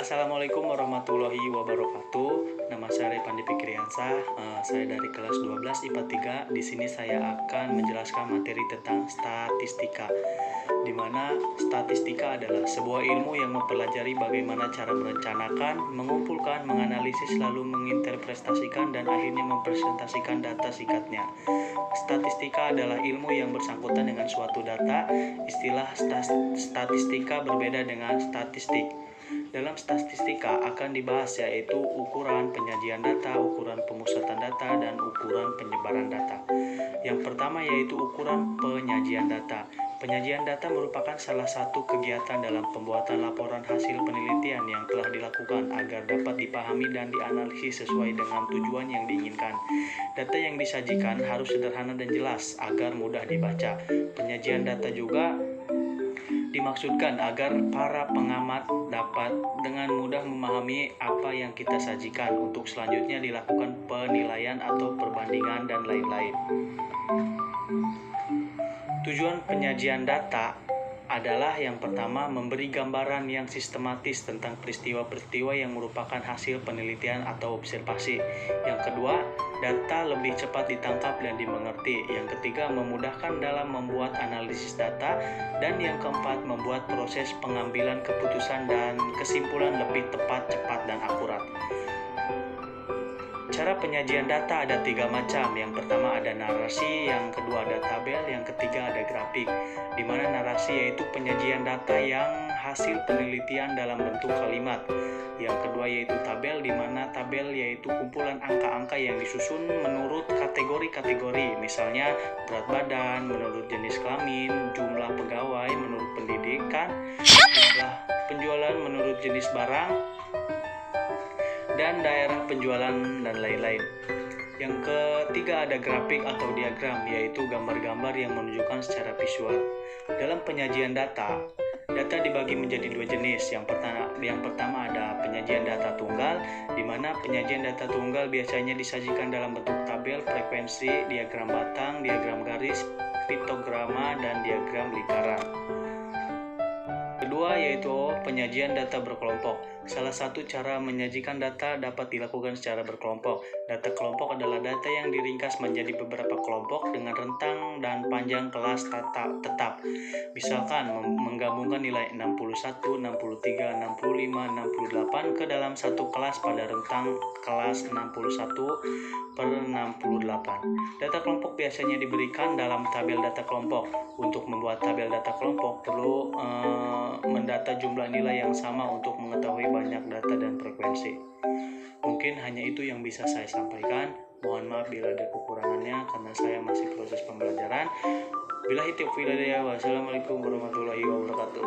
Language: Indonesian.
Assalamualaikum warahmatullahi wabarakatuh. Nama saya Pandi Fikriansah. Saya dari kelas 12 IPA 3. Di sini saya akan menjelaskan materi tentang statistika. Di mana statistika adalah sebuah ilmu yang mempelajari bagaimana cara merencanakan, mengumpulkan, menganalisis, lalu menginterpretasikan dan akhirnya mempresentasikan data singkatnya. Statistika adalah ilmu yang bersangkutan dengan suatu data. Istilah statistika berbeda dengan statistik. Dalam statistika akan dibahas yaitu ukuran penyajian data, ukuran pemusatan data, dan ukuran penyebaran data. Yang pertama yaitu ukuran penyajian data. Penyajian data merupakan salah satu kegiatan dalam pembuatan laporan hasil penelitian yang telah dilakukan agar dapat dipahami dan dianalisis sesuai dengan tujuan yang diinginkan. Data yang disajikan harus sederhana dan jelas agar mudah dibaca. Penyajian data juga dimaksudkan agar para pengamat dapat dengan mudah memahami apa yang kita sajikan untuk selanjutnya dilakukan penilaian atau perbandingan dan lain-lain. Tujuan penyajian data adalah yang pertama memberi gambaran yang sistematis tentang peristiwa-peristiwa yang merupakan hasil penelitian atau observasi. Yang kedua, data lebih cepat ditangkap dan dimengerti. Yang ketiga, memudahkan dalam membuat analisis data. Dan yang keempat, membuat proses pengambilan keputusan dan kesimpulan lebih tepat, cepat, dan akurat. Cara penyajian data ada 3 macam. Yang pertama ada narasi, yang kedua ada tabel, yang ketiga ada grafik. Di mana narasi yaitu penyajian data yang hasil penelitian dalam bentuk kalimat. Yang kedua yaitu tabel, di mana tabel yaitu kumpulan angka-angka yang disusun menurut kategori-kategori. Misalnya berat badan menurut jenis kelamin, jumlah pegawai menurut pendidikan, jumlah penjualan menurut jenis barang, dan daerah penjualan dan lain-lain. Yang ketiga ada grafik atau diagram, yaitu gambar-gambar yang menunjukkan secara visual. Dalam penyajian data dibagi menjadi 2 jenis. Yang pertama ada penyajian data tunggal, di mana penyajian data tunggal biasanya disajikan dalam bentuk tabel, frekuensi, diagram batang, diagram garis, piktograma, dan diagram lingkaran. Kedua yaitu penyajian data berkelompok. Salah satu cara menyajikan data dapat dilakukan secara berkelompok. Data kelompok adalah data yang diringkas menjadi beberapa kelompok dengan rentang dan panjang kelas tetap. Misalkan menggabungkan nilai 61, 63, 65, 68 ke dalam satu kelas pada rentang kelas 61/68. Data kelompok biasanya diberikan dalam tabel data kelompok. Untuk membuat tabel data kelompok perlu mendata jumlah nilai yang sama untuk mengetahui banyak data dan frekuensi. Mungkin hanya itu yang bisa saya sampaikan. Mohon maaf bila ada kekurangannya karena saya masih proses pembelajaran. Billahi taufiq wal hidayah. Wassalamualaikum warahmatullahi wabarakatuh.